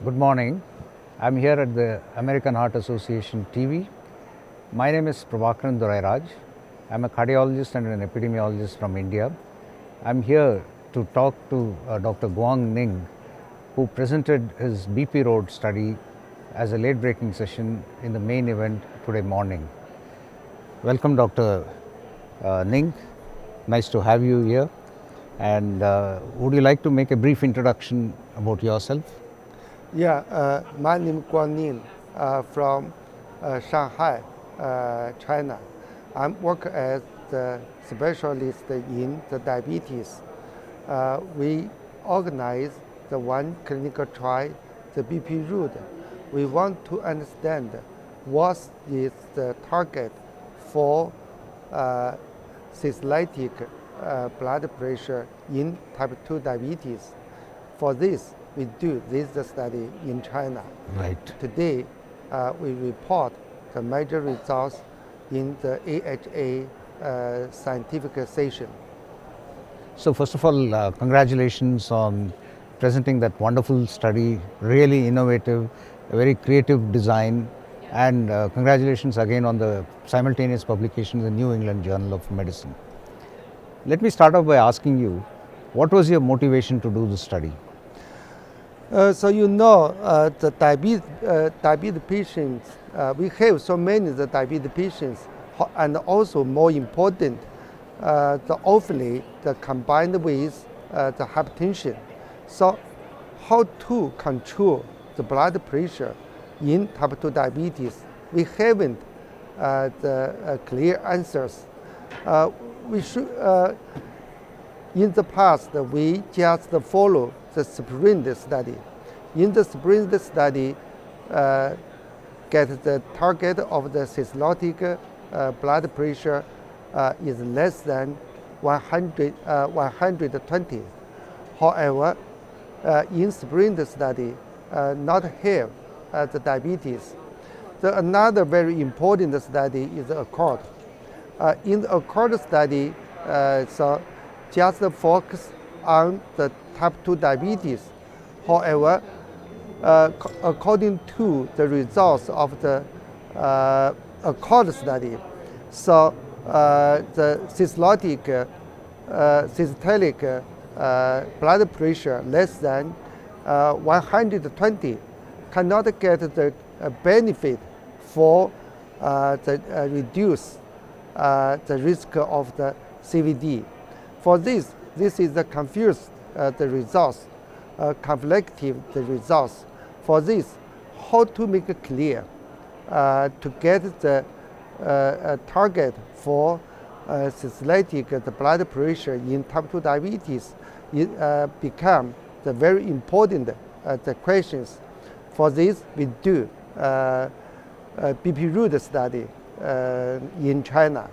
Good morning. I'm here at the American Heart Association TV. My name is Prabhakaran Dorairaj. I'm a cardiologist and an epidemiologist from India. I'm here to talk to Dr. Guang Ning, who presented his BPROAD study as a late-breaking session in the main event today morning. Welcome, Dr. Ning. Nice to have you here. And would you like to make a brief introduction about yourself? Yeah, my name is Guang Ning from Shanghai, China. I work as the specialist in the diabetes. We organize the one clinical trial, the BPROAD. We want to understand what is the target for systolic blood pressure in type 2 diabetes. For this, we do this study in China. Right. Today, we report the major results in the AHA scientific session. So first of all, congratulations on presenting that wonderful study, really innovative, a very creative design, and congratulations again on the simultaneous publication in the New England Journal of Medicine. Let me start off by asking you, what was your motivation to do this study? The diabetes patients, we have so many the diabetes patients, and also more important, awfully combined with the hypertension. So how to control the blood pressure in type 2 diabetes? We haven't the clear answers. We should, in the past, we just follow the SPRINT study. In the SPRINT study, get the target of the systolic blood pressure is less than 120. However, in SPRINT study, not have the diabetes. Another very important study is the ACCORD. In the ACCORD study, just focus on the type 2 diabetes. However, according to the results of the ACCORD study, the systolic blood pressure less than 120 cannot get the benefit for the reduce the risk of the CVD. For this is the confused the results, conflictive the results. For this, how to make it clear to get the target for systolic the blood pressure in type 2 diabetes become the very important the questions. For this, we do BPROAD study in China.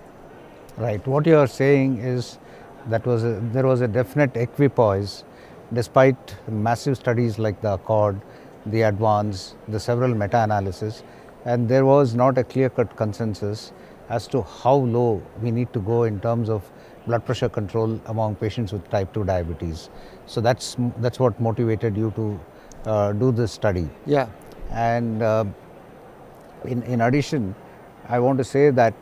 Right. What you are saying is that there was a definite equipoise despite massive studies like the ACCORD, the ADVANCE, the several meta-analysis, and there was not a clear-cut consensus as to how low we need to go in terms of blood pressure control among patients with type 2 diabetes. So that's what motivated you to do this study. Yeah. And in addition, I want to say that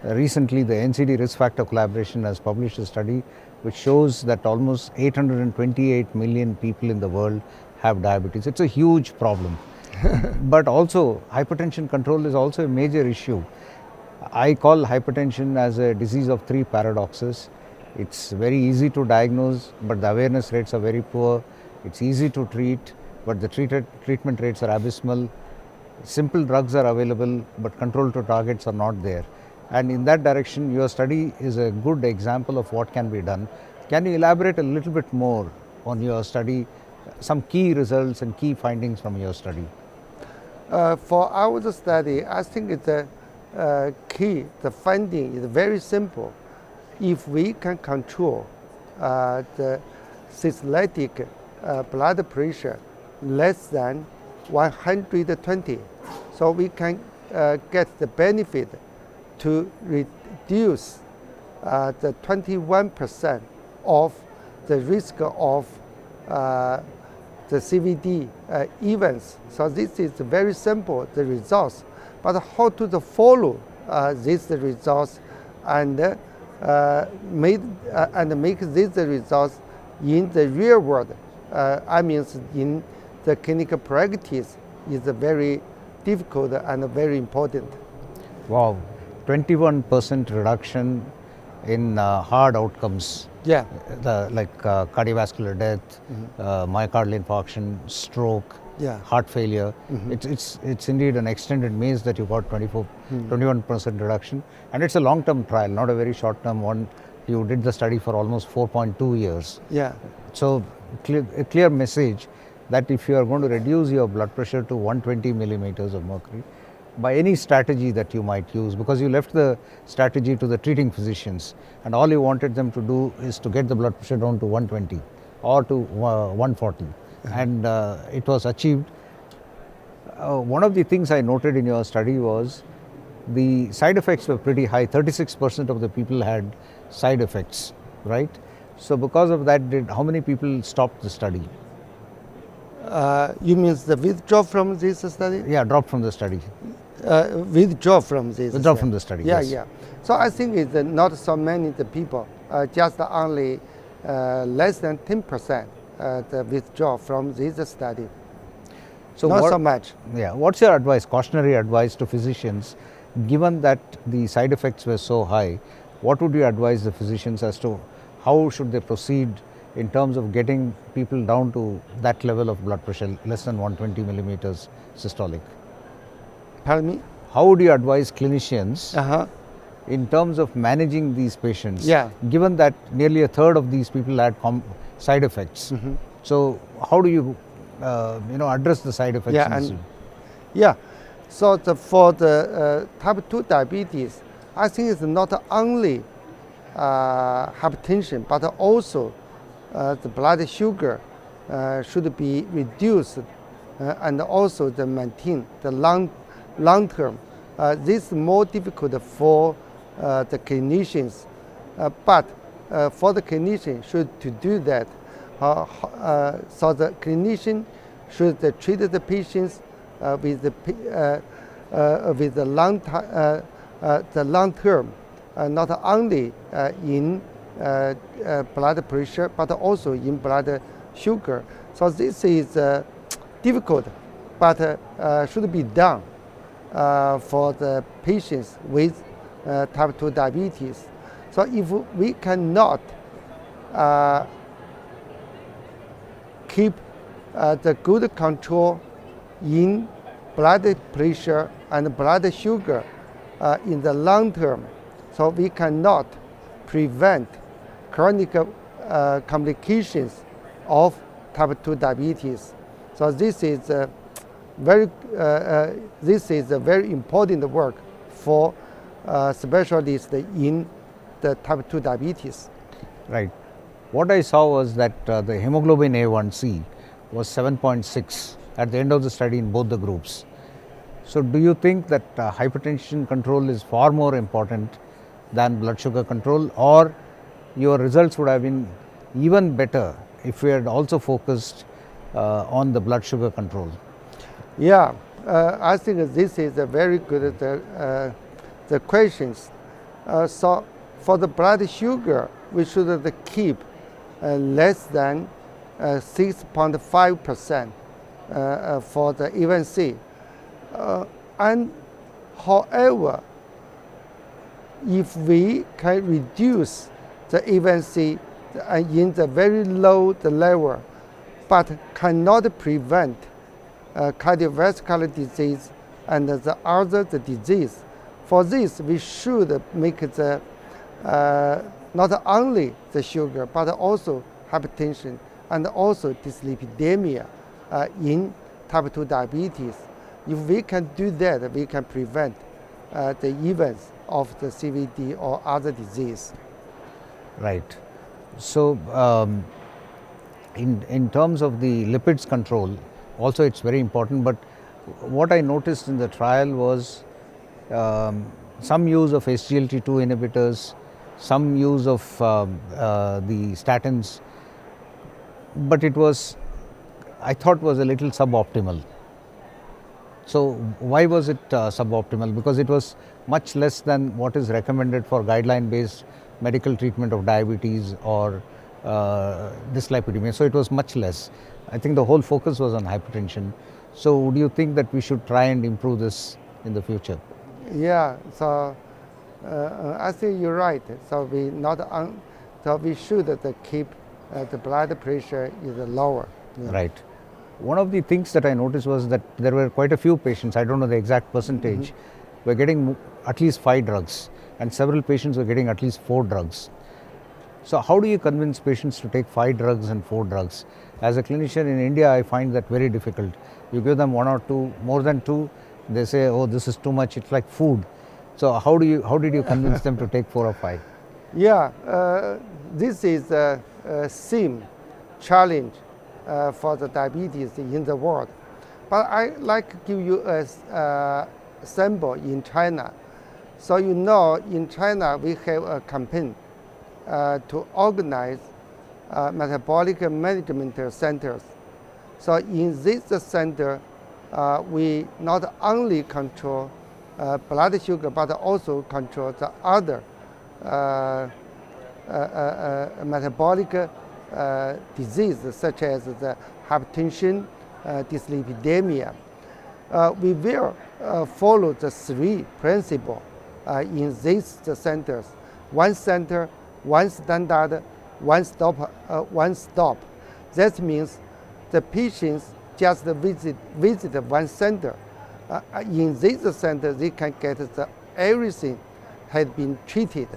recently the NCD Risk Factor Collaboration has published a study which shows that almost 828 million people in the world have diabetes. It's a huge problem. But also hypertension control is also a major issue. I call hypertension as a disease of three paradoxes. It's very easy to diagnose, but the awareness rates are very poor. It's easy to treat, but the treatment rates are abysmal. Simple drugs are available, but control to targets are not there. And in that direction, your study is a good example of what can be done. Can you elaborate a little bit more on your study, some key results and key findings from your study? For our study, I think it's key, the finding is very simple. If we can control the systolic blood pressure less than 120, so we can get the benefit to reduce the 21% of the risk of the the CVD events. So this is very simple, the results. But how to follow these results and make these results in the real world, in the clinical practice, is very difficult and very important. Wow, 21% reduction in hard outcomes. Yeah. Like cardiovascular death, myocardial infarction, stroke, Yeah. heart failure. It's indeed an extended maze that you got 21% reduction, and it's a long-term trial, not a very short-term one. You did the study for almost 4.2 years. Yeah. So a clear message that if you are going to reduce your blood pressure to 120 millimeters of mercury, by any strategy that you might use, because you left the strategy to the treating physicians and all you wanted them to do is to get the blood pressure down to 120 or to 140, and it was achieved. One of the things I noted in your study was the side effects were pretty high. 36% of the people had side effects, right? So because of that, how many people stopped the study? You mean the withdraw from this study? Yeah, dropped from the study. Withdraw from this. Withdraw from the study. Yeah, yes. yeah. So I think it's not so many the people, just only less than 10% the withdraw from this study. So not so much. Yeah. What's your advice, cautionary advice to physicians, given that the side effects were so high? What would you advise the physicians as to how should they proceed in terms of getting people down to that level of blood pressure, less than 120 millimeters systolic? Pardon me? How would you advise clinicians in terms of managing these patients, given that nearly a third of these people had side effects? So how do you address the side effects? So for the type 2 diabetes, I think it's not only hypertension, but also the blood sugar should be reduced and also maintain the long term. This is more difficult for the clinicians, but for the clinician to do that, so the clinician should treat the patients with the long term, not only in blood pressure, but also in blood sugar. So this is difficult, but should be done for the patients with type 2 diabetes. So if we cannot keep the good control in blood pressure and blood sugar in the long term, so we cannot prevent chronic complications of type 2 diabetes. So this is a very important work for specialists in the type 2 diabetes. Right. What I saw was that the hemoglobin A1C was 7.6 at the end of the study in both the groups. So do you think that hypertension control is far more important than blood sugar control, or your results would have been even better if we had also focused on the blood sugar control? Yeah, I think this is a very good the questions. So for the blood sugar, we should keep less than 6.5% for the A1C. And however, if we can reduce the A1C in the very low level, but cannot prevent cardiovascular disease and the other disease, for this we should make the not only the sugar, but also hypertension and also dyslipidemia in type 2 diabetes. If we can do that, we can prevent the events of the CVD or other disease. Right. So in terms of the lipids control, also it's very important, but what I noticed in the trial was some use of SGLT2 inhibitors, some use of the statins, but it was I thought was a little suboptimal. So why was it suboptimal? Because it was much less than what is recommended for guideline-based medical treatment of diabetes or dyslipidemia. So it was much less. I think the whole focus was on hypertension. So do you think that we should try and improve this in the future? Yeah, so I think you're right. So so we should keep the blood pressure is lower. Yeah. Right. One of the things that I noticed was that there were quite a few patients, I don't know the exact percentage, were getting at least 5 drugs, and several patients were getting at least 4 drugs. So how do you convince patients to take 5 drugs and 4 drugs? As a clinician in India, I find that very difficult. You give them 1 or 2, more than 2, they say, oh, this is too much, it's like food. So how did you convince them to take 4 or 5? Yeah, this is a same challenge for the diabetes in the world. But I like to give you a sample in China. So you know, in China we have a campaign to organize metabolic management centers. So in this center, we not only control blood sugar, but also control the other metabolic diseases such as the hypertension, dyslipidemia. We will follow the 3 principles in these centers: 1 center, 1 standard, 1 stop. That means the patients just visit 1 center. In this center, they can get everything has been treated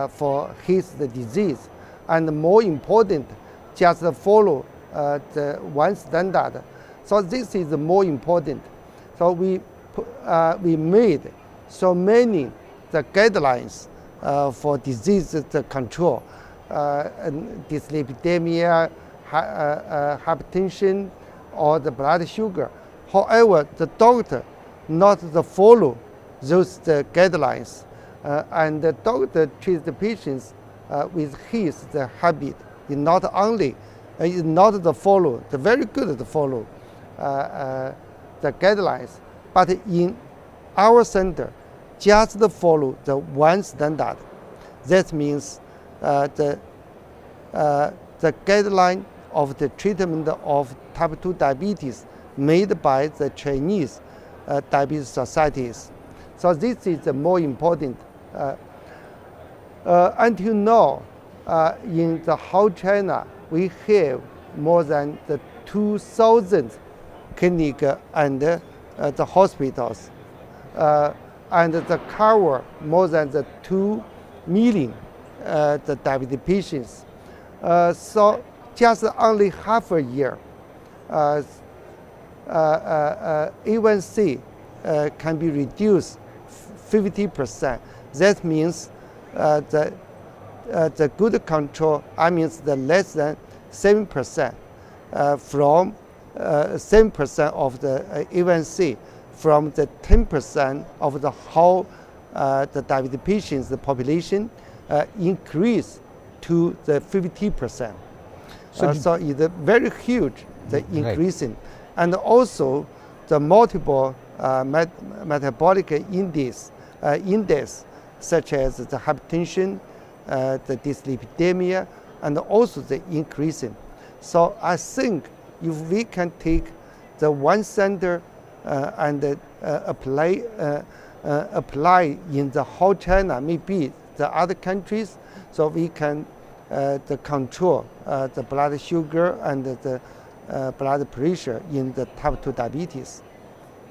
for his disease. And more important, just follow the 1 standard. So this is more important. So we made so many the guidelines for disease control, dyslipidemia, hypertension, or the blood sugar. However, the doctor not follow those guidelines, and the doctor treats the patients with his habit. He not only is not follow the very good to follow the guidelines, but in our center just follow the 1 standard. That means the guideline of the treatment of type 2 diabetes made by the Chinese diabetes societies. So this is the more important. Until now, in the whole China, we have more than 2,000 clinics and the hospitals, and the cover more than 2 million the diabetes patients. So just only half a year, A1C can be reduced 50%. That means the good control, I mean the less than 7% from 7% of the A1C from the 10% of the whole the diabetes patients, the population, increase to the 50%. So it's very huge, the increasing. Right. And also the multiple metabolic index, such as the hypertension, the dyslipidemia, and also the increasing. So I think if we can take the 1 center and apply in the whole China, maybe the other countries, so we can control the blood sugar and the blood pressure in the type 2 diabetes.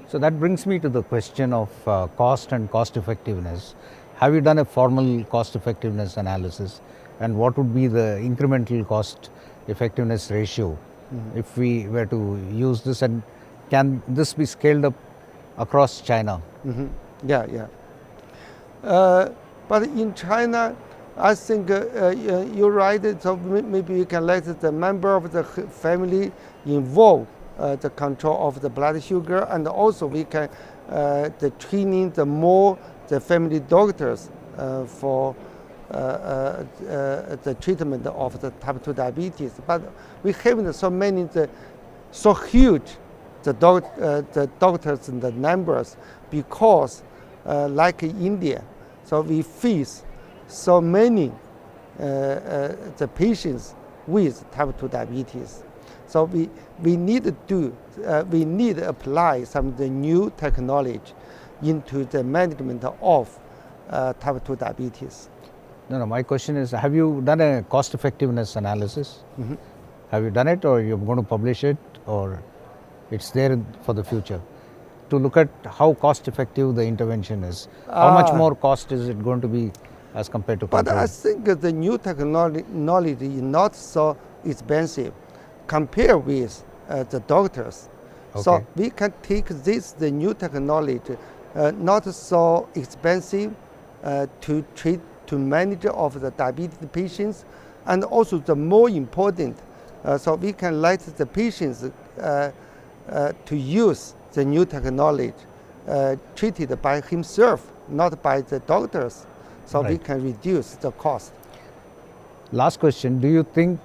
So that brings me to the question of cost and cost effectiveness. Have you done a formal cost effectiveness analysis, and what would be the incremental cost effectiveness ratio if we were to use this, and can this be scaled up across China? Yeah. But in China, I think you're right. So maybe we can let the member of the family involve the control of the blood sugar, and also we can the training the family doctors for the treatment of the type 2 diabetes. But we haven't so many so huge, the doctors and the numbers, because like in India, so we face so many the patients with type 2 diabetes. So we need to apply some of the new technology into the management of type 2 diabetes. No, my question is, have you done a cost effectiveness analysis? Mm-hmm. Have you done it, or you're going to publish it, or it's there for the future? To look at how cost effective the intervention is. How much more cost is it going to be as compared to control? But I think the new technology is not so expensive compared with the doctors. Okay. So we can take the new technology, not so expensive to manage of the diabetes patients, and also the more important, so we can let the patients to use the new technology treated by himself, not by the doctors, so we can reduce the cost. Last question, do you think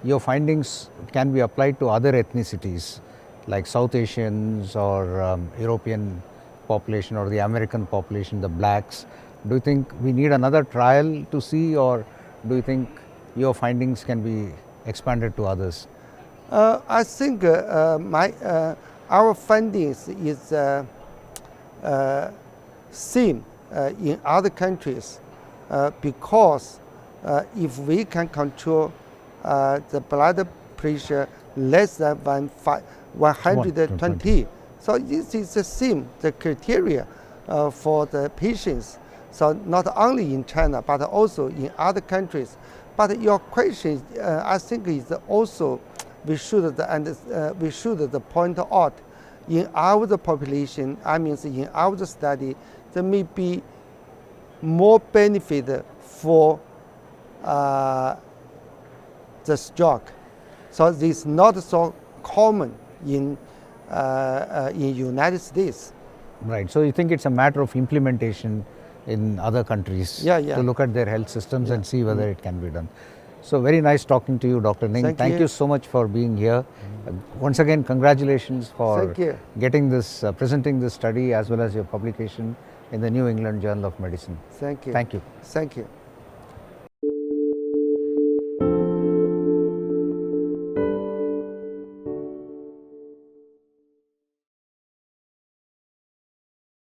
your findings can be applied to other ethnicities like South Asians or European population or the American population, the blacks? Do you think we need another trial to see, or do you think your findings can be expanded to others? I think our findings is same in other countries because if we can control the blood pressure less than 120, so this is the same, the criteria for the patients. So not only in China, but also in other countries. But your question, I think, is also we should point out in our population. I mean, in our study, there may be more benefit for the stroke. So this is not so common in United States. Right. So you think it's a matter of implementation in other countries to look at their health systems and see whether it can be done. So very nice talking to you, Dr. Ning. Thank you so much for being here. Once again, congratulations for getting this, presenting this study as well as your publication in the New England Journal of Medicine. Thank you. Thank you. Thank you.